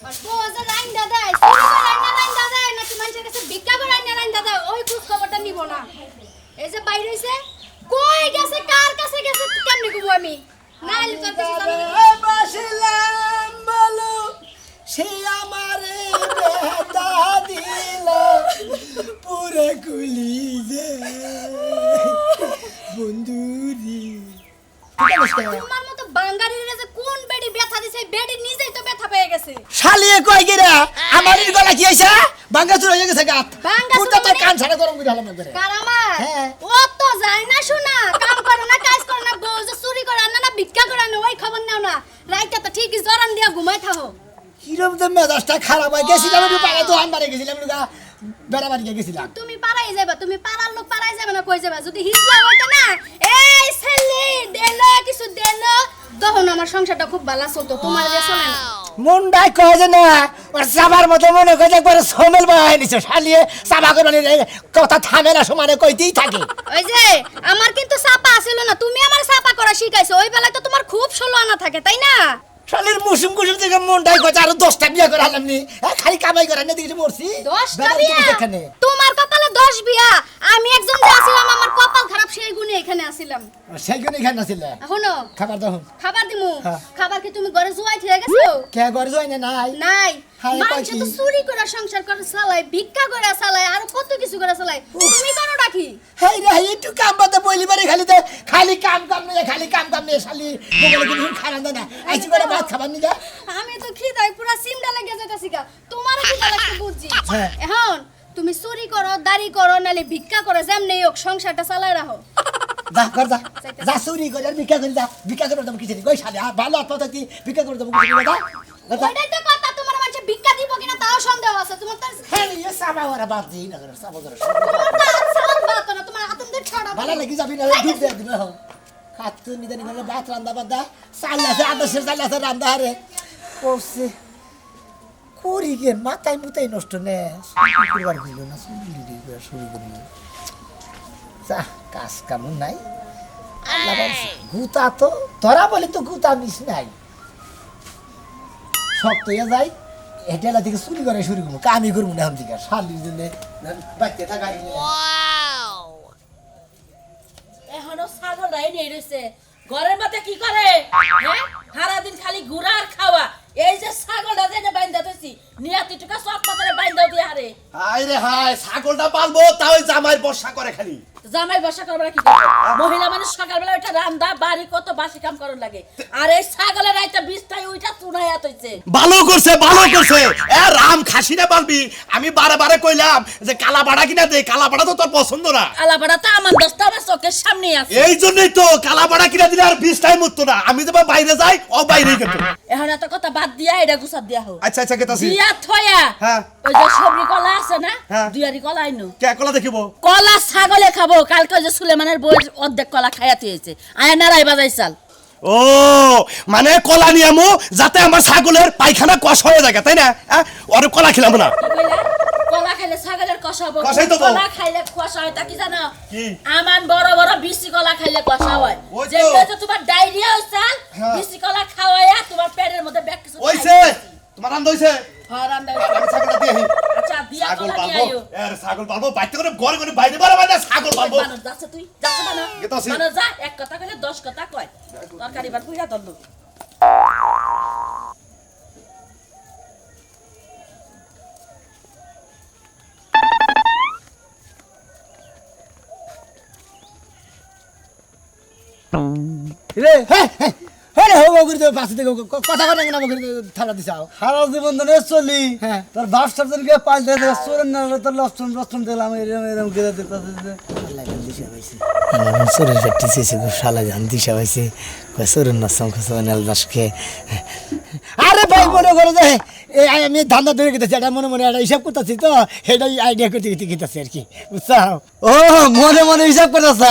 আর বোঝা লাইন দাদা সুরি করে লাইন দাদা নাকি মানুষের কাছে ভিক্ষা করে লাইন দাদা ওই খোঁজ খবরটা নিব না এই যে বাইরে হইছে কই গেছে কার কাছে গেছে কেমনে কইবো আমি না এলে তোর কাছে যাবে বসলাম বলো সে আমারে বেদা দিল পুরে কুলি যে বন্ধুরি তোমার মতো বাঙালির যে কোন বেডি ব্যথা দিছে বেডি নিজেই তো ব্যথা পেয়ে গেছে শালিয়ে কই গিরা আমার গলা কি হইছে ভাঙ্গা চুর হয়ে গেছে গাত ভাঙ্গা পুরো তো চুর কান ছাড়া গরম করে হলাম একবারে কারামার হ্যাঁ। ও তো যায় না শোনা কাম করে না কাজ করে না বউ যে চুরি করে না ভিক্ষা করে না ওই খবর নাও না রাইতে তো ঠিকই জরান দিয়া ঘুমাই থাকো কিরম তো মেজাজটা খারাপ হয়ে গেছিলাম একটু পাড়া তো আনবারে গেছিলাম একটু বেড়া বাড়ি গেছিলাম তুমি পাড়াই যাবে তুমি পাড়ার লোক পাড়াই যাবে না কই যাবে যদি হিজলা হইতো না এই ছেলে দেলো কিছু দেলো তখন আমার সংসারটা খুব ভালো চলতো তোমার যে চলে না মুন্ডাই কয় যে না ওর সাবার মতো মনে করে একবার সোমেল বাই নিছে শালিয়ে সাবা করে কথা থামে না সমানে কইতেই থাকে ওই যে আমার কিন্তু চাপা ছিল না তুমি আমার চাপা করা শিখাইছো ওই বেলায় তো তোমার খুব ষোলো আনা থাকে তাই না শালির মুসুম কুসুম থেকে মুন্ডাই কয় আরো 10টা বিয়ে করে হালাম নি খালি কামাই করে না দেখি মরছি 10টা বিয়া তোমার কপালে 10 বিয়া আমি একজন যে আছিলাম আমার কপাল খারাপ সেই গুণে এখানে আছিলাম সেই জন্য এখানে ছিল এখনো খাবার দাও খাবার দিমু হ্যাঁ। খাবার কি তুমি ঘরে জুয়াই থেকে গেছো কে ঘর জয় না নাই নাই হায় মানুষ পাখি। তো চুরি করে সংসার করে চালায় ভিক্ষা করে চালায় আর কত কিছু করে চালায় তুমি করো নাকি হেই রে একটু কাম বাদে বইলি বারে খালি কাম নিয়ে শালি বগলে কিন্তু খানা দেয় না আইছি করে ভাত খাবার নিগা আমি তো খিদায় পুরো সিমডা লেগে যেতেছি গা তোমার খিদা লাগতে বুঝছি হ্যাঁ। এখন তুমি চুরি করো দাড়ি করো নালে ভিক্ষা করো যেমনি হোক সংসারটা চালায় রাখো যা কর যা চুরি করে আর ভিক্ষা করে ভিক্ষা করে দাম কিছু কই শালি ভালো আত্মা কি ভিক্ষা করে দাম কিছু না ওইটাই তো কথা তোমার মানুষ ভিক্ষা দিব কিনা তাও সন্দেহ আছে তোমার তো হ্যাঁ ইয়ে সাবা ওরা বাদ দিই না করে সাবা করে তোমার তো সালাম বাত না তোমার হাতন দিয়ে ছড়া ভালো লাগি যাবি না দুধ দে দিবে হও খাত নিতে নিলে ভাত রান্দা বাদা চালাছে আদর্শের চালাছে রান্দা হারে করছে করি গে মাথায় মুতাই নষ্ট নে করবার হইল না শুরু করি যা কাজ কাম নাই আল্লাহ বলছে গুতা তো ধরা বলে তো গুতা মিস নাই সব তো যাই হেটেলা থেকে চুরি করে শুরু করবো কামি করবো না আমি থেকে শালির জন্য বাচ্চা থাকা এখনো ছাগল রাই নেই রইছে ঘরের মধ্যে কি করে হ্যাঁ সারা দিন খালি ঘুরা আর খাওয়া এই যে ছাগলটা যেনে বাইন্দা দিছি নিয়াতি টুকা সব পাতারে বাইন্দা দিয়ে হারে হায় রে হায় ছাগলটা পালবো তাও জামাই বর্ষা করে খালি জামাই বসা করবে কি করে মহিলা মানুষ সকালবেলা ওইটা রান্দা বাড়ি কত বাসি কাম করন লাগে আর এই ছাগলের রাইতা বিছটাই ওইটা তুনাইয়া তইছে ভালো করছে এ রাম খাসি না পালবি আমি বারে কইলাম যে কালা বাড়া কিনা দে কালা বাড়া তো তোর পছন্দ না আলাপাড়া তো আমার দশটা আমার চোখের সামনে আছে এই জন্যই তো কালা বাড়া কিনা দিলে আর বিছটাই মরতো না আমি যখন বাইরে যাই ও বাইরেই কেটে এখন এত কথা বাদ দিয়া এটা গুছাত দিয়া হোক আচ্ছা কেতাছি দিয়া থয়া হ্যাঁ। ওই যে সবরি কলা আছে না হ্যাঁ। দুয়ারি কলা আইনো কে কলা দেখিব কলা ছাগলে খাবো কালকে ওই যে সুলেমানের বইয়ের অর্ধেক কলা খাইয়াতে হয়েছে আয়া নারাই বাজাই চাল ও মানে কলা নিয়ামু যাতে আমার ছাগলের পায়খানা কষ হয়ে যায় তাই না ওরে কলা খেলাম না কি কইলা? কলা খাইলে ছাগলের কষা হবে কষাই তো তো। কলা খাইলে কষা হয় তা কি জানো কি? আমার বড় বড় বিসি কলা খাইলে কষা হয় ওই তো। যেটা যে তোমার ডায়রিয়া হইছে হ্যাঁ। বিসি কলা খাওয়ায়া তোমার পেটের মধ্যে ব্যাক কিছু ওইছে তোমার রান্দ হইছে হ্যাঁ রান্দা আমি ছাগলটা দিয়ে আহি। আচ্ছা দিয়া ছাগল কলা পালবো দিয়ে আইও ছাগল পালবো বাইতে করে ঘরে বাইরে বাইরে ছাগল পালবো বানর যাচ্ছে তুই যাচ্ছে বানর গেতাছি। বানর যা এক কথা কইলে 10 কথা কয় তরকারি ভাত বুইরা দল্লু রে হরে হো করে তো পাশে থেকে কথা কথা না করে থালা দিছাও সারা জীবন ধরে চলি হ্যাঁ। তোর বাপ সাবজন কে পাল্টে দে চোরের না তোর লক্ষণ দিলাম এরম গেলে দিতে আল্লাহ দিশা পাইছে আমার শরীর ফেটিছে শালা জান দিশা পাইছে শরীর নসম খসবানাল দাসকে আরে ভাই মনে করে যে আমি ধান্দা ধরে গেতেছি এটা মনে একটা হিসাব করতেছি তো সেটাই আইডিয়া করতে গেতেছি আর কি বুঝছাও ও মনে মনে হিসাব করতেছ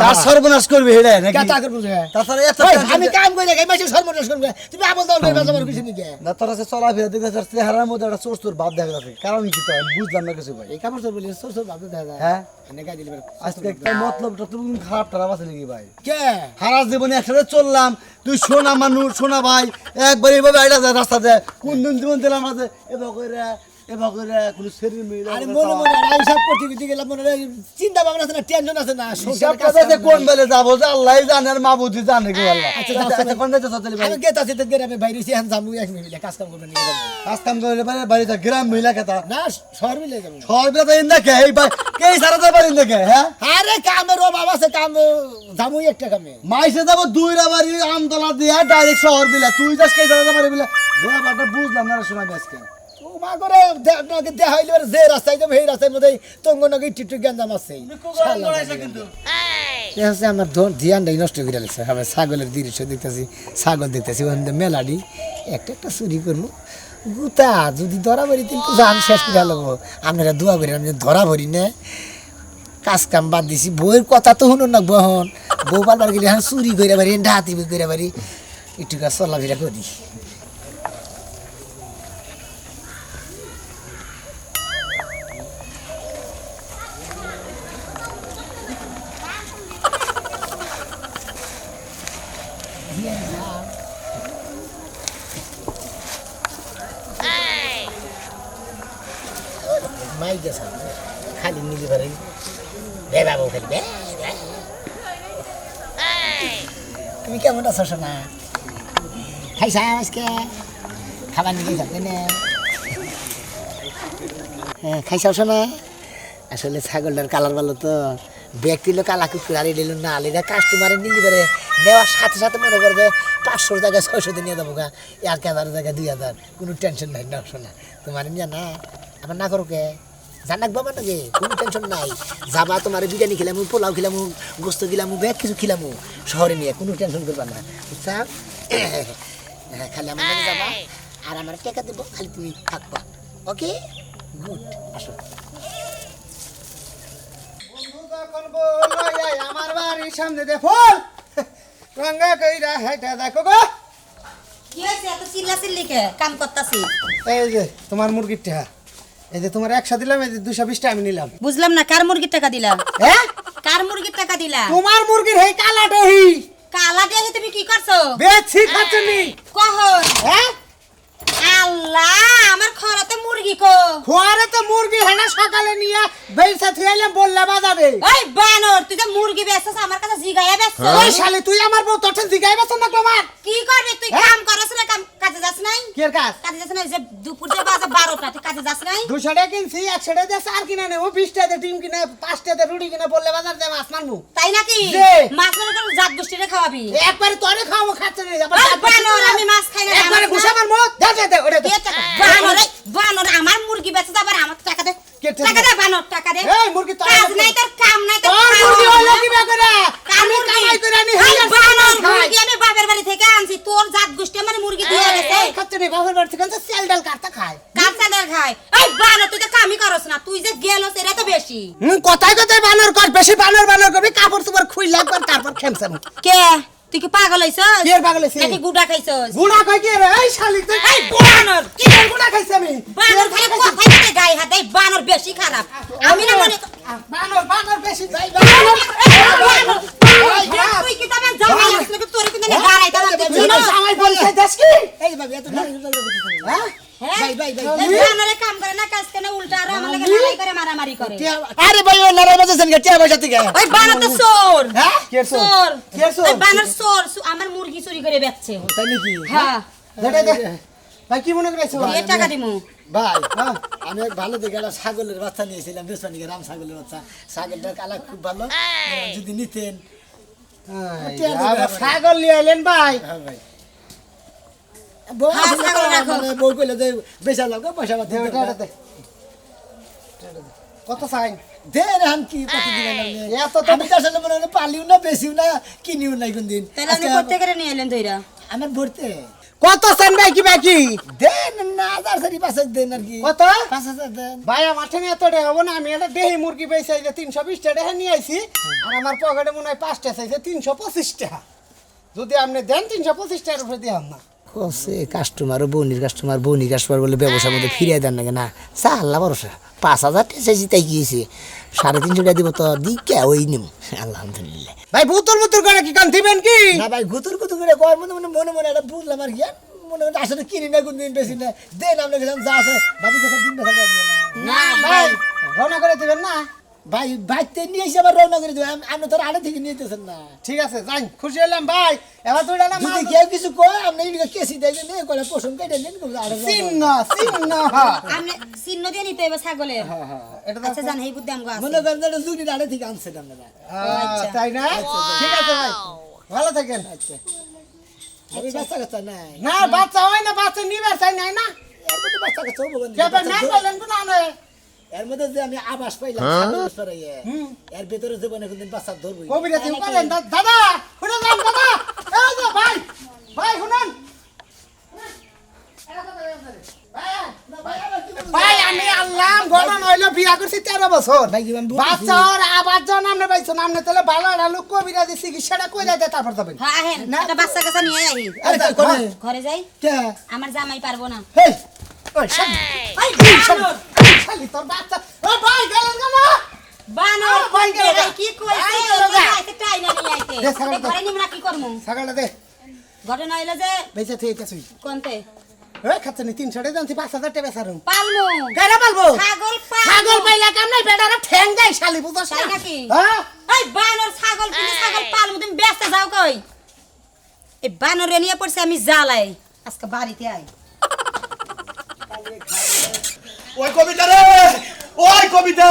তার সর্বনাশ করবি হেডে নাকি কেতা করবো তাছাড়া এত আমি কাম করে দেখাই মাসে সর্বনাশ করবে তুমি আমল দল করে বাজার কিছু নিকে না তোর কাছে চলা ফিরে দেখে যাচ্ছে চেহারার মধ্যে একটা চোর ভাব দেখা যাচ্ছে কারণ কি তো আমি বুঝলাম না কিছু ভাই এই কাপড় চোর বলি সোর সোর ভাবতে দেখা যায় হ্যাঁ এনে গাই দিলে আজকে একটা মতলবটা তুমি খারাপ টারাপ আছে নাকি ভাই কে সারা জীবনে একসাথে চললাম তুই শোনা মানুষ শোনা ভাই একবার এইভাবে আইডা যায় রাস্তা যায় কোন দিন জীবন দিলাম আছে এবার করে কোনো শরীর মিলে আরে মনে মনে আর সব করতে গিয়ে গেলাম মনে হয় চিন্তা ভাবনা আছে না টেনশন আছে না সব কথা যে কোন বেলে যাবো যে আল্লাহ জানে আর মাবুদি জানে কি আল্লাহ আচ্ছা, আচ্ছা কোন যাইতে চলে ভাই আমি গেতাছি তো গ্রামে বাইরে এসে এখন যাবো এক মিনিটে কাজ কাম করবে নিয়ে যাবো কাজ কাম করে ভাই বাড়িতে গ্রাম মহিলা কথা না শহর মিলে যাবো সরবে তো ইন দেখে এই ভাই কে সারা তো পারিন দেখে হ্যাঁ আরে কামের অভাব আছে কাম যাবো একটা কামে মাইসে যাবো দুইরা বাড়ি আমতলা দিয়া ডাইরেক্ট শহর দিলা তুই যাস কে সারা পারি বলে ব্যাপারটা বুঝলাম না শোনাবি আজকে মা করে আপনাকে দেখা হইলে যে রাস্তায় যাবো সেই রাস্তার মধ্যে তঙ্গ নগে টিটু গ্যাঞ্জাম আছে হচ্ছে আমার ধ্যানটাই নষ্ট করে লাগছে আবার ছাগলের দৃশ্য দেখতেছি ছাগল দেখতেছি ওখানে মেলাডি একটা একটা চুরি করবো গুতা যদি ধরা ভরি কিন্তু জান শেষ করে লাগবো আপনারা দোয়া করি আমি ধরা ভরি না কাজ কাম বাদ দিছি বউয়ের কথা তো শুনুন না বহন বউ পালবার গেলে এখন চুরি করে পারি ডাহাতি করে পারি একটু কাজ চলাফেরা করি মাই গেছে খালি নিজে পারে বে বাবু খালি বে তুমি কেমন আছো সোনা খাইছা আজকে খাবার নিয়ে যাবে না হ্যাঁ খাইছাও সোনা আসলে ছাগলটার কালার ভালো তো ব্যাগ দিল কালা কুকুর আর দিল না আলিরা কাস্টমারে নিলি পারে নেওয়ার সাথে সাথে মনে করবে 500 জায়গায় 600 নিয়ে যাবো গা 1000 জায়গায় 2000 কোনো টেনশন নাই না শোনা তোমার নিয়ে না আমার না করো কে জানাক বাবা নাকি কোনো টেনশন নাই যাবা তোমার বিরিয়ানি খেলামু পোলাও খেলামু গোস্ত খেলামু ব্যাগ কিছু খেলামু শহরে নিয়ে কোনো টেনশন করবা না বুঝছা খালি আমার নামে যাবা আর আমার টাকা দেবো খালি তুমি থাকবা ওকে গুড আসো আমার বাড়ির সামনে দে ফুল রঙা কইরা হেটা দেখো গো কি হয়েছে এত চিল্লাচিল্লি কে কাম করতাছি এই যে তোমার মুরগির টাকা এই যে তোমার 100 দিলাম এই যে 220 টা আমি নিলাম বুঝলাম না কার মুরগির টাকা দিলা হ্যাঁ কার মুরগির টাকা দিলা তোমার মুরগির হেই কালাটা হি কালা দিয়ে তুমি কি করছো বেছি খাচ্ছনি কখন হ্যাঁ আল্লাহ আমার খরাতে মুরগি কো খোয়ারে তো মুরগি হেনা সকালে নিয়ে বেইসা থইলাম বললা বাজারে ওই বানর তুই তো মুরগি বেচছস আমার কাছে জিগায়া বেচছস ওই শালে তুই আমার বউ তোর জিগাইবাছ না তোমার কি করবি তুই কাম করছ না কাম কাজে যাস নাই কি এর কাজ কাজে যাস না যে দুপুর যে বাজে 12টা তুই কাজে যাস নাই 200 টাকা কিনছি 100 টাকা দিয়ে চার কিনা নেব 20 টাকা দিয়ে ডিম কিনা 5 টাকা দিয়ে রুটি কিনা বললে বাজার দিয়ে মাছ মারবো তাই নাকি যে। মাছ মারা করে জাত গোষ্ঠীরে খাওয়াবি একবারে তোরে খাওয়াবো খাচ্ছে না ওই বানর আমি মাছ খাই না একবারে ঘুষা মারবো দে ওটা দে বানর বানর আমার মুরগি বেচে আবার আমার টাকা দে কে টাকা টাকা দে বানর টাকা দে এই মুরগি তোর কাজ নাই তোর কাম নাই তোর তোর মুরগি হলো কি করে আমি কামাই করে আনি এই হাজার বানর খাই মুরগি আমি বাপের বাড়ি থেকে আনছি তোর জাত গোষ্ঠী আমার মুরগি দিয়ে গেছে খাচ্ছে না বাবার বাড়ি থেকে আনছে সেল ডাল কাটতে খায় কাঁচা দর খায় এই বানর তুই তো কামই করছ না তুই যে গেলস এরা তো বেশি কথায় বানর কর বেশি বানর করবি কাপড় চোপড় খুই লাগবে তারপর খেমছাম কে তুই কি পাগল হইছস কি এর পাগল হইছি? নাকি গুড়া খাইছস গুড়া কই কি রে এই শালি তুই এই বানর কি এর গুড়া খাইছি আমি বানর খালি কথাই কথা গায়ে হাত এই বানর বেশি খারাপ আমি না মনে বানর বেশি যাই তুই কি তবে জামাই আসলে তোর কিন্তু গাড়াই দাও জামাই বলছে দেশ কি এই ভাবি এত হ্যাঁ ভাই ভাই ভাই বানরে কাম করে না কাজ করে উল্টা আর আমার লাগে লড়াই করে মারামারি করে আরে ভাই ও লড়াই বাজেছেন কে টিয়া পয়সা থেকে ওই বানর তো চোর হ্যাঁ কে চোর? চোর কে চোর? ওই বানর চোর আমার মুরগি চুরি করে বেচছে তাই নাকি হ্যাঁ দে ভাই কি মনে করেছো দিয়ে টাকা দিমু ভাই আমি এক ভালো দেখে একটা ছাগলের বাচ্চা নিয়েছিলাম বেসপানিকে রাম ছাগলের বাচ্চা ছাগলটার কালার খুব ভালো যদি নিতেন ছাগল নিয়ে এলেন ভাই হ্যাঁ ভাই বউ হ্যাঁ, আসলে ছাগল তো রাখো। মানে বউ কইলে যে বেচা লাগবে পয়সা পাতি দে ওটা দে কত চাই দেন আম কি কত দিবেন আপনি এত তো আমি তো আসলে মনে হয় পালিও না বেশিও না কিনিও না কোন দিন তাহলে আপনি করতে করে নিয়ে এলেন দইরা আমার ভরতে কত চান বাকি দেন না 1000 দেন আর কি কত 5000 দেন ভাই আমার ঠেনে এত টাকা হবো না আমি একটা দেহি মুরগি বেঁচে 320 টাকা নিয়ে আইছি আর আমার পকেটে মনে হয় 5টা চাইছে 325 টাকা যদি আপনি দেন 325 টাকার উপরে দিয়াম না কসে কাস্টমার বনির কাস্টমার বলে ব্যবসার মধ্যে ফিরিয়ে দেন না চা আল্লাহ ভরসা 5,000 টাকা চাইছি তাই গিয়েছে 350 টাকা দিব তো দিকে ওই নিম আলহামদুলিল্লাহ। ভাই বুতুর বুতুর করে কি কান দিবেন কি না ভাই গুতুর গুতুর করে কয় মনে মনে একটা বুঝলাম আর কি মনে মনে আসলে কিনি না কোনদিন বেশি না দেন আপনার কাছে যা আছে ভাবি কাছে দিন দেখা যাবে না ভাই রওনা করে দিবেন না ভাই বাইতে নিয়ে এসে আবার রওনা করে দেবেন আপনি তো আগে থেকে নিতেছেন না ঠিক আছে যাই খুশি হলাম ভাই এবার তুই না যদি কেউ কিছু কয় আপনি এদিকে কেসি দেয় যে নেই কলে পশম কেটে নেন চিহ্ন চিহ্ন আপনি চিহ্ন দিয়ে নিতে হবে ছাগলের। এটা আচ্ছা জান এই বুদ্ধি আমগো আছে। মনে করেন যে দুই দিন আগে থেকে আনছেন আপনারা তাই না ঠিক আছে ভাই ভালো থাকেন আচ্ছা আমি বাচ্চা কাচ্চা নাই না বাচ্চা হয় না বাচ্চা নিবার চাই নাই না এর মধ্যে বাচ্চা কাচ্চা হবো কেন? কেবে না বলেন তো না না এর মধ্যে যে আমি আবাস পাইলাম ছাগল সরাইয়ে, এর ভিতরে জীবনে কোনদিন বাচ্চা ধরবো কবিরা তুমি করেন দাদা শুনুন দাদা এই যে ভাই ভাই শুনুন ভাই আমি আল্লাহ গড়ন হইলো বিয়া করছি 13 বছর ভাই কি আমি বলছি? বাচ্চা আর আবার জন আপনি পাইছো আপনি তাহলে ভালো ভালো কবিরা দি চিকিৎসাটা কইরা দে তারপর যাবেন হ্যাঁ আহেন একটা বাচ্চা কাচ্চা নিয়ে আহি। আরে তাই করে ঘরে যাই কে আমার জামাই পারবো না। হেই ওই শালি শালি তোর বাচ্চা ও ভাই গেলেন কেন বানর ভাই গেল ভাই কি কইছে ভাই গেল গা। আইতে টাই না নিয়ে আইতে দে, ছাগল দে। ঘরে নিমরা কি করমু? ছাগলটা দে ঘটনা হইলো যে বেঁচে থেকে গেছুই কোনতে ওই খাচ্ছে নি 300 টাকা জানছি 5000 টাকা বেচারুম পালমু কেন বলবো ছাগল ছাগল পাইলা কাম নাই বেটারা ঠ্যাং দেয় শালি বুঝছ তাই নাকি? হ্যাঁ এই বানর ছাগল কিনে ছাগল পালমু তুমি ব্যস্ত যাও কই? এই বানরে নিয়ে পড়ছে আমি জ্বালাই আজকে বাড়িতে আই। ওই কবিতা রে ওই কবিতা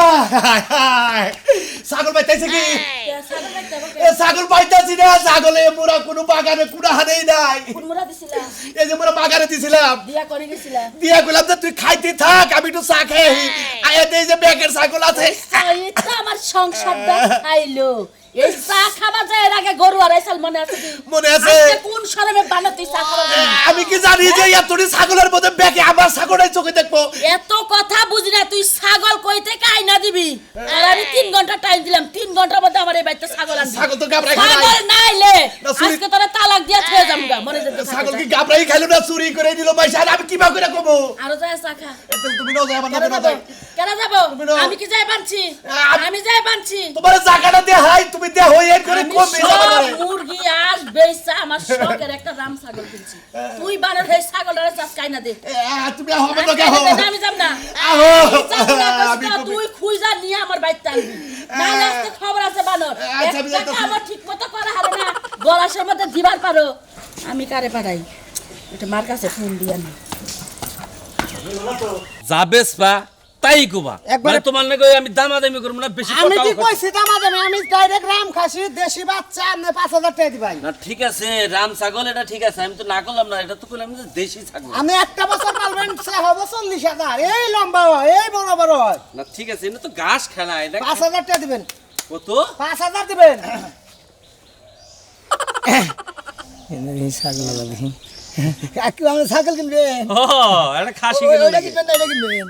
ছাগল পাইতেছে কি এ ছাগল পাইতেছি না ছাগলে মোরা কোনো বাগানে কুড়া হানেই নাই কুড়মুড়া দিছিলা এই যে মোরা বাগানে দিছিলাম বিয়া করে গেছিলা দিয়া কইলাম যে তুই খাইতে থাক আমি একটু চা খেয়ে আহি। আয়া দেই যে ব্যাগের ছাগল আছে এই তো আমার সংসারটা খাইলো এই চা খাবার যায় এর আগে গরু আড়াইশাল মনে আছে কি? মনে আছে। আজকে কোন শরমে বানা তুই চা খাবার জন্য? আমি কি জানি যে এতটি ছাগলের মধ্যে ব্যাগে আমার ছাগলের চোখে দেখবো এত কথা বুঝি না তুই ছাগল কই থেকে আইনা দিবি আর আমি 3 ঘন্টা টাইম দিলাম 3 ঘন্টার মধ্যে আমার এই বাড়িতে ছাগল আনবি ছাগল তো গাবড়াই খায় ছাগল নাইলে না, চুরি- আজকে তোরা তালাক দিয়া থয়ে যামগা মনে যেতে ছাগল কি গাবড়াই খাইলো না চুরি করে নিল পয়সা আর আমি কিবা করে কমো আরো যায় চা খা তুমি নাও যাই আমার কেন নামে নাও যাবো যাই কেন যাবো তুমি নাও। আমি কি যাই বানছি আমি- আমি যাই বানছি তোমার জায়গাটা দে হাই তুমি দে হই এর করে আমি কমে সব যাবে করে মুরগি আস বেচা আমার শখের একটা রাম ছাগল কিনছি তুই বানর হয়ে ছাগলটারে চাষ কাইনা দে তুমি হবে না কে আজকে হো আমি যাব না আহো আমি তুই খুইজা নিয়ে আমার বাড়িতে আনবি না আজকে খবর আছে বানর আচ্ছা, আমি একটা যাইতাছি। কামও ঠিক মতো করা হবে না গলাসের মধ্যে দিবার পারো আমি কারে পাঠাই এটা মার কাছে ফোন দিয়া নি যাবেস পা তাই কুবা একবারে- মানে তোমার নাকি আমি দামাদামি করবো না বেশি আমি কথাও কি কথা- কইছি দামা দামে আমি ডাইরেক্ট রাম খাসি দেশি বাচ্চা আপনি 5000 টাকা দিবাই না ঠিক আছে রাম ছাগল এটা ঠিক আছে আমি তো না করলাম না এটা তো করলাম যে দেশি ছাগল আমি একটা বছর পালবেন সে হবে 40000 এই লম্বা হয় এই বড় বড় হয় না ঠিক আছে এটা তো ঘাস খেলা এটা 5000 টাকা দিবেন কত 5000 দিবেন ছাগল লাগি একটু আমরা ছাগল কিনবেন ও এটা খাসি ওই- কিনে ওইটা নাকি? কিনবেন না এটা কিনবেন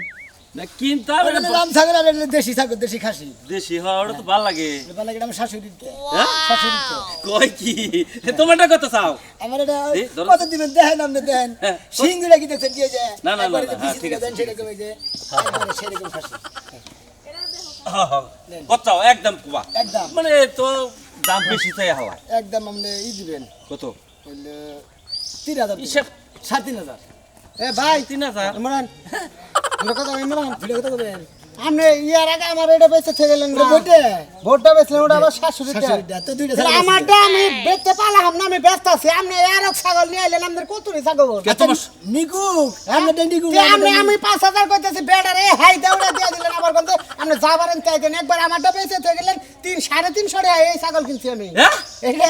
না কিনতে ওটা হলো রাম ছাগল আর এটা হলো দেশি ছাগল দেশি খাসি দেশি হ্যাঁ ওটা তো ভালো লাগে বলা গেলে আমার শাশুড়িতে হ্যাঁ? শাশুড়িতে কই কি তোমারটা কত চাও আমার এটা এই, ধরো। কত দিবেন দেখেন আপনি দেখেন হ্যাঁ। সিংগুলা কি দেখছেন দিয়ে যায় না, না, না, একবারে না, যে হ্যাঁ, বিচি ঠিক দিয়ে আছে, দেন সেরকম এই যে একবারে সেরকম খাসি কত চাও একদম কুবা একদম মানে তো দাম বেশি চাই হওয়া একদম আপনি দিবেন কত হইলে 3000 হিসেব 3500 এ ভাই 3000 ইমরান আমরা কথা ইমরান ভিডিও কত করবেন আপনি ইয়ার আগে আমার এটা বেঁচে থেকে গেলেন না বইতে ভোটটা বেচলেন ওটা আবার শাশুড়িটা শাশুড়িটা তো দুইটা তাহলে ছাগল আমারটা আমি বেচতে পারলাম না আমি ব্যস্ত আছি আপনি এর ছাগল নিয়ে আইলেন আমাদের কতুরি ছাগল কে তোমার নিকু আমরা নিকু আমি 5000 কইতেছি বেডারে হাই দাউড়া দিয়ে দিলেন আবার বলতে আপনি যাবারেন তাই দেন একবার আমারটা বেচে থেকে গেলেন 3-350 টাকা এই ছাগল কিনছি আমি হ্যাঁ এটা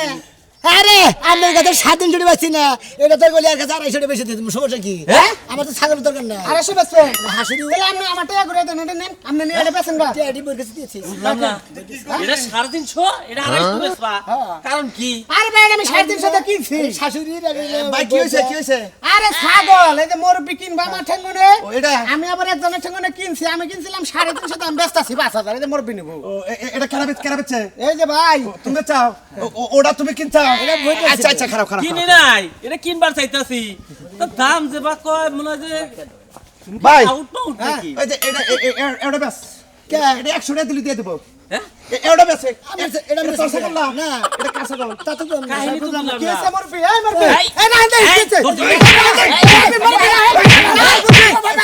আরে আমার কাছে 7 দিন বেশি না এটা তোর বলি আর কাছে 250 টাকা বেশি দিতে সমস্যা কি হ্যাঁ? আমার তো ছাগল দরকার না আরে সে বেচছেন হাসিনি তাহলে আপনি আমার টাকা ঘুরে দেন এটা নেন আপনি নিয়ে এটা বেচেন বা টিআইডি বই কাছে দিয়েছি বুঝলাম না এটা 350 এটা 250 বেচবা কারণ কি আরে ভাই আমি 350 টাকা কিনছি শাশুড়ির ভাই কি হইছে আরে ছাগল এই যে মুরব্বি কিনবা আমার ঠেঙ্গনে ও, এটা? আমি আবার একজনের ঠেঙ্গনে কিনছি আমি কিনছিলাম 350 দাম ব্যস্ত আছি 5000 এই যে মুরব্বি নেব ও এটা কেরাবেছে এই যে ভাই তুমি চাও ওটা তুমি কিনছাও আচ্ছা আচ্ছা খারাপ খারাপ কিনে নাই এটা কিনবার চাইতাছি তো দাম যে বা কয় মনে হয় যে ভাই আউট পাউট নাকি এই যে এটা ব্যাস কে? এটা 100 টাকা দিলি দিয়ে দেব হ্যাঁ এটা ব্যাস এটা বেশি তোর সাথে বললাম না এটা কাছে দাও তা তো বললাম না। কাহিনী তো বুঝলাম না। বুঝলাম কি না হয়েছে মুরব্বি? এই মুরব্বি। এই, এই না, এই না, এই হয়েছে। তোর তুমি-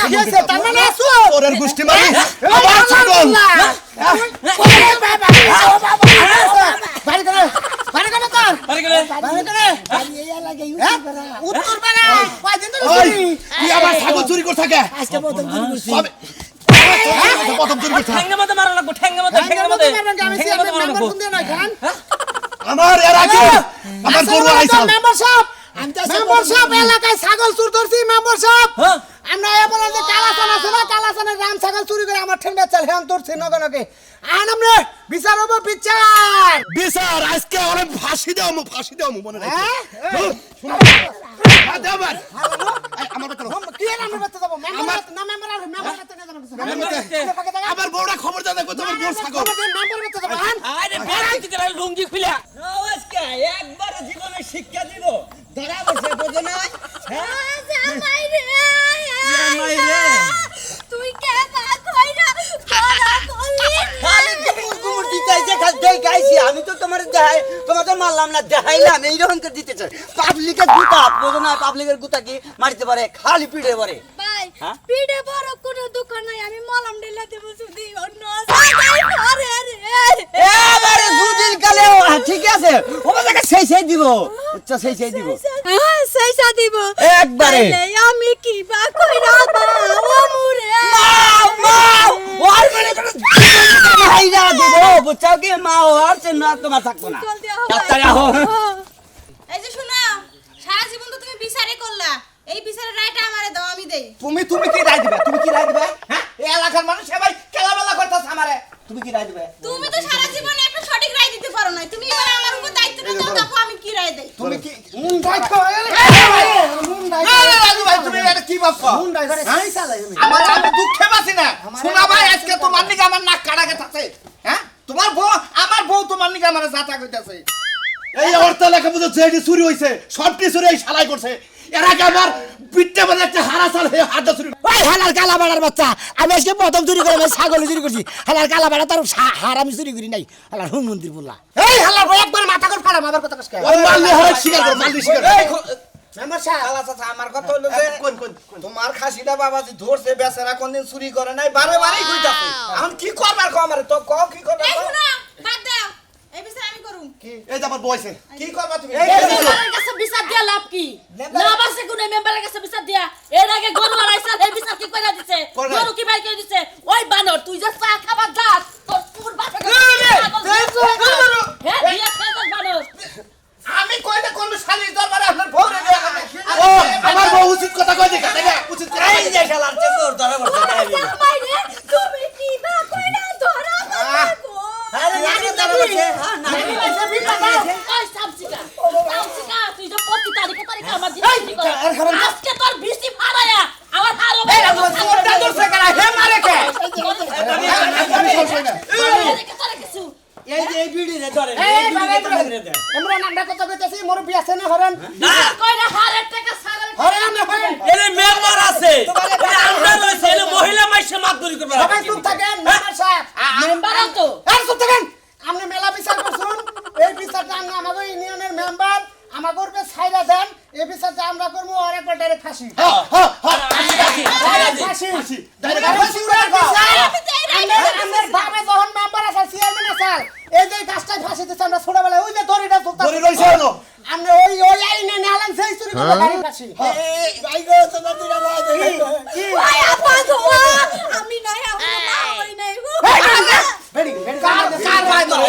কি হয়েছে? তার মানে আসো। তোরের গোষ্ঠী মারি আবার ছাগল বাড়ি করে, বাড়ি করে তোর। আরে গেলে বাড়ি করে। আমি এই এলাকায় হ্যাঁ? ইউজ করা। উত্তর বেলা। কয়দিন ধরে ওই চুরি? তুই আবার ছাগল চুরি করে থাকে আজকে প্রথম চুরি করছি। সবে প্রথম চুরি করছে ঠ্যাঙ্গা মতো মারা লাগবো ঠ্যাঙ্গা মতো ঠ্যাঙ্গের মতো মারবেন কি? আমি ঠ্যাঙ্গা মতো চেয়ারম্যান মারা মেম্বার লাগবো ফোন দিয়ে নাই, খান। আমার এর আগে আমার গরু আইছাল মেম্বার সাহেব, আমি তো আজকে মেম্বার প্রথম সাহেব, এলাকায় ছাগল চুর ধরছি, মেম্বার সাহেব। হ্যাঁ আমরা এবার যে কালাচান আছে না, কালাচানের রাম ছাগল চুরি করে আমার ঠেন বেচাল হ্যাঁ ধরছি নগনকে। আইন আমরা বিচার হবো বিচার। বিচার আজকে অনেক ফাঁসি দাও মনে রাখো হ্যাঁ? দে আমার আমার বেটা কি এর আমরা বেচতে যাবো? মেম্বার না মেম্বার আর মেম্বার বেচতে নিয়ে যাবো কিছু। আমার বউটা খবর দাও দেখো তোমার বউ ছাগল মেম্বার বেচতে যাবো, আইন। আরে বেড়াইতে গেলে লুঙ্গি খুলে নমস্কার একবার জীবনে শিক্ষা দিব ধরা বসে বোঝে না জামাই রে জামাই রে। তুই কে বা কইরা তোরা বলি খালি কুকুর কুকুর দিতেছে খালি দেখাইছি আমি তো তোমার দেখাই তোমাদের মারলাম না দেখাইলাম এইরকম করে দিতেছে পাবলিকের গুতা বোঝো না পাবলিকের গুতা কি মারতে পারে খালি পিঠে পারে ভাই হ্যাঁ? পিড়ে বড় কোনো দোকান নাই আমি মলম ঢেলা দেব শুধু অন্য সাজাই করে রে এবারে দুদিন কালে ঠিক আছে ও জায়গা সেই দিব আচ্ছা সেই দিব হ্যাঁ সেইসা দিব একবারে। তাইলে আমি কি বা কইরা বা ও মুরে মাও মাও ওর মানে কোনো ভাইরা দিব বুঝছো কি মা আর সে না তোমার থাকবো না চল দেওয়া ডাক্তার আহো এই যে শোনো সারা জীবন তো তুমি বিচারই করলা এই বিচারের রায়টা আমারে দাও আমি দেই তুমি কি রায় দিবে? তুমি কি রায় দিবে? হ্যাঁ? এই এলাকার মানুষ সবাই খেলাবেলা করতেছে আমারে। তুমি কি রায় দিবে? তুমি তো সারা জীবন একটা সঠিক রায় দিতে পারো না তুমি এবার আমার উপর দায়িত্বটা দাও দেখো আমি কি রায় দেই তুমি কি মুন্ডাই করে? মুন্ডাই করে। রাজু ভাই তুমি এটা কি ভাবছো? মুন্ডাই করে সেই চালাই আমি। আমি দুঃখে বাসি না। শোনা ভাই আজকে তোমার নিকে আমার নাক কাটা গেছে। হ্যাঁ? তোমার বউ আমার বউ তোমার নিকে আমারে জাতা কইতাছে। এই অর্থ লেখা বুঝছে এটি চুরি হইছে সব কিছু এই শালাই করছে এর আগে আমার পিঠে মানে একটা হারাসাল হয়ে হাতটা চুরি ওই হালার কালা বাড়ার বাচ্চা আমি আজকে প্রথম চুরি করে ছাগল চুরি করছি হালার কালা বাড়া তার হার আমি চুরি করি নাই হালার হুম মন্দির বললা এই হাল্লা ভাই একবার মাথা কর ফাড়া আমার কথা কসকে। ওই মারলে হয় স্বীকার করো মারলে স্বীকার করো মেম্বার সাহেব আলা চাচা আমার কথা হলো যে তোমার খাসিটা বাবাজি ধরছে বেচারা কোনদিন চুরি করে নাই বারে বারেই কইতাছে এখন কি করবার কো আমারে তো কও কি করবা এই কও? শোনো বাদ দাও এই বিচার আমি করুম এই যে আমার বয়সে কি করবা তুমি মেম্বারের কাছে বিচার দিয়া লাভ কি লাভ আছে কোন মেম্বারের কাছে বিচার দিয়া এর আগে গরু আড়াইছাল এই বিচার কি কইরা দিছে গরু কি বাই করে দিছে ওই বানর তুই যে চা খাবার দাস তোর পুর বাপে হ্যাঁ দিয়া খেয়ে তোর বানর আমি কইলে কোন শালির দরবারে আপনার ভোরে দেয়া ও আমার বউ উচিত কথা কই দেখা দেখা উচিত কথা এই যে শালার চেতর ধরে বসে জামাই রে তুমি কি বা কইরা ধরা গো আরে নানি ধরে বসে হ্যাঁ নানি ওই সাবসিকা তুই যে প্রতি তারিখে আমার জিনিস কর আজকে তোর বৃষ্টি ফাড়ায়া আমার হার হবে ওটা ধরছে কেন হে মারে কে তোর কিছু এই যে এই বিড়ি রে ধরে এই বাবা আমরা নামটা কথা কইতাছি মোর বিয়া আছে না হরেন কইরা হারের টাকা ছাগল হরেন আমরা হরেন এর মেম্বার আছে আমরা রইছে এর মহিলা মাইসে মাতদরি করবে সবাই চুপ থাকেন মেম্বার সাহেব মেম্বার তো এই চুপ থাকেন আপনি মেলা বিচার করছুন এই বিচারটা আমরা আমাদের ইউনিয়নের মেম্বার আমাদের উপরে ছাইরা দেন এই বিচারটা আমরা করব আর একবার ডাইরেক্ট ফাঁসি ফাঁসি ডাইরেক্ট ফাঁসি আমাদের ভাবে যখন মেম্বার আছে চেয়ারম্যান আছে এই যে গাছটাই ফাঁসি দিতে আমরা ছোটবেলায় ওই যে দড়িটা ঝুলতাম ধরে রইছে হলো আমরা ওই আইনে নালাম সেই চুরি করে গাড়ি ফাঁসি যাই গো তোমার দুটা ভাই দেখি ওই আপা গো আমি নাই আমার মা হই নাই গো কার ভাই ধরে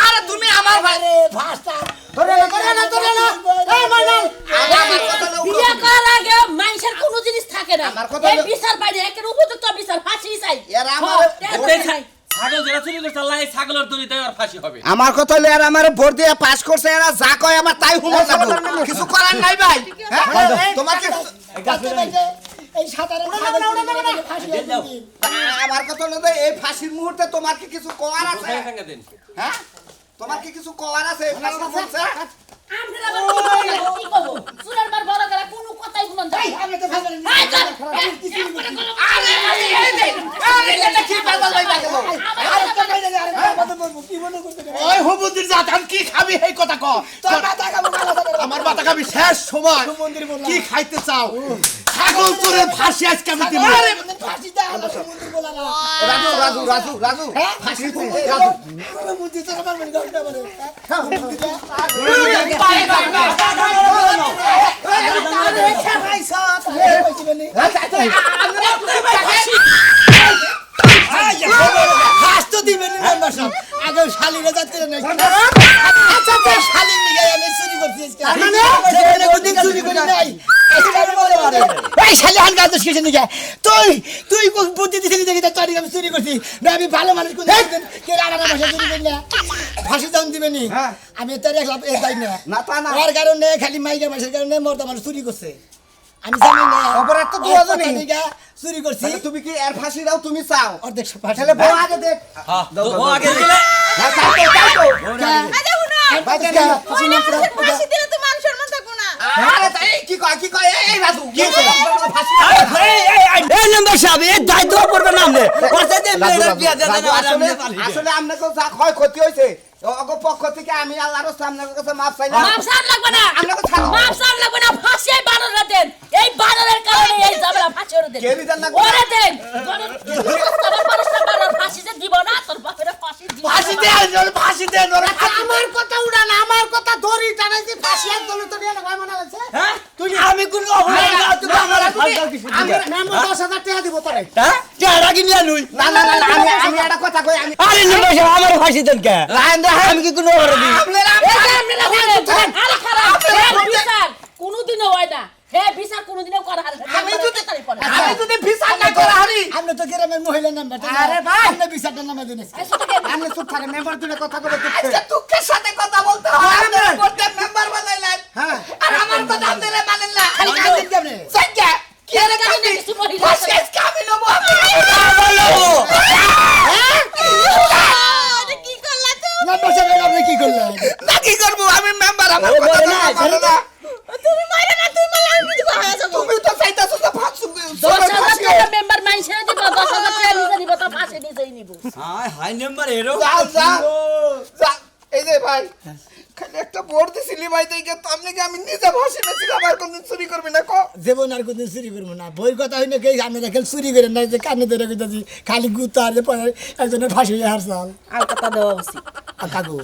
আরে তুমি আমার ভাই ফাস্টা ধরে না এই মাইনাল আমার কথা লও বিয়া করার আগে মানুষের কোনো জিনিস থাকে না আমার কথা এই হলো- বিচার বাইরে একের উপযুক্ত বিচার ফাঁসি চাই এর আমার দেখাই ছাগল যেটা চুরি করছে আল্লাহ এই ছাগলের দড়ি দেয় আর ফাঁসি হবে আমার কথা হলো এরা আমার ভোট দিয়ে পাস করছে এরা যা কয় আমার তাই শুনে যাবো কিছু করার নাই ভাই তোমার কি এই সাঁতারে ফাঁসি আমার কথা হলো যে এই ফাঁসির মুহূর্তে তোমার কি কিছু করার আছে ঠ্যাঙ্গা দেন হ্যাঁ তোমার কি কিছু করার আছে ফাঁসির মুহূর্তে আমরা আবার কি করব চুরের মার বড় গলা কোনো কথাই শুনন যায় ওই হুবুদির জাত আমি কি খাবি এই কথা ক আমার মাথা খাবি শেষ সময় কি খাইতে চাও ছাগল চোরের ফাঁসি আজকে আমি দিব রাজু রাজু রাজু রাজু ফাঁসি দে, রাজু আগে শালিরে যাচ্ছে না আচ্ছা শালির নিয়ে আমি চুরি করছি চুরি করি নাই এই শালি হান গাছ কিসে নিয়ে তুই তুই বুদ্ধি দিছিলি দেখি তোর আমি চুরি করছি না আমি ভালো মানুষ কোন কে রানা ভাষা চুরি করি না ফাঁসি দাম দিবেনি আমি তোর এক লাভ যাই না না তা না ওর কারণে খালি মাইকা মাসের কারণে মর্দা মানুষ চুরি করছে আমি জানি না অপরাধ তো দুজনই। চুরি করছি তাহলে তুমি কি এর ফাঁসি দাও তুমি চাও অর্ধেক ফাঁসি তাহলে বউ আগে দেখ ও আগে দিলে হ্যাঁ তাই তো ফাঁসি দিলে তো মান সম্মান থাকবো না আরে তাই কি কয় এই রাজু কি ফাঁসি এই নাম্বার সাহেব এই দায়িত্ব পড়বে না আপনি পয়সা দিয়ে মেয়েরা বিয়া দেন না আর আপনি আসলে আপনাকে যা ক্ষয় ক্ষতি হয়েছে ওগো পক্ষ থেকে আমি আল্লাহর সামনে কাছে মাফ চাইলাম মাপ সার লাগবে না আপনাকে ছাড়ো মাপ সার লাগবে না ফাঁসি এই বানররা দেন এই বানরের কারণে এই ঝামেলা ফাঁসি ওরে দেন কে দিতেন না? ওরে দেন আমার মানুষটা বানর ফাঁসি যে দিব না তোর বাপের ফাঁসি দিব ফাঁসি দে ফাঁসি দে আমার কথা উড়ান আমার কথা ধরি টানাইছি ফাঁসি একদম তো নিয়ে ভাই মনে আছে হ্যাঁ তুই আমি কোন অপরাধ না তুমি আমার ফালতু কিছু আমি মেমো 10,000 টাকা দিব তোরে হ্যাঁ টাকা কি নিয়া লুই না না না আমি একটা কথা কই আমি আরে নাম্বার সাহেব আমার ফাঁসি দেন কে আমি কি কোন অপরাধ আরে খারাপ বিচার কোনোদিনও হয় না হ্যাঁ বিচার কোনোদিনও করা হয় না আমি যদি বিচার না করা হারি আপনি তো গ্রামের মহিলা নাম্বার আরে ভাই! আপনি বিচারটা নামা দিন আপনি চুপ থাকেন মেম্বার তুলে কথা বলে আজকে দুঃখের সাথে কথা বলতে হয় আপনারা করতে মেম্বার বানাইলেন হ্যাঁ আর আমার কথা আপনারা মানেন না খালি কাঁদিন কেমনে সাজ্জা কি এর কাছে কিছু মহিলা ফাঁসি আজকে আমি নেবো কি করলা তো নাম্বার সাহেব আপনি কি করলেন না কি করব আমি মেম্বার আমার আরে কথা বলে না, মানে না তুমি মাইরা না তুমি মারলে আমি দিব হয়ে যাব তুমি তো চাইতাছো তো ফাঁসি 10,000 টাকা মেম্বার মাইনছে দিব 10,000 টাকা নিজে নিব তো ফাঁসি নিজেই নিব হাই হাই নাম্বার এরো যা এই যে ভাই খালি একটা বোর্ড দিছিলি ভাই দেখে তো আপনি কি আমি নিজে ভাসি না ছিল আমার কোন চুরি করবি না কো জীবন আর কোনদিন চুরি করবো না বই কথা হইলে কে আমি দেখেন চুরি করে না যে কানে ধরে কইতাছি খালি গুতা আর যে পরে একজনের ফাঁসি হয়ে হারসাল আর কথা দেওয়া উচিত কাকু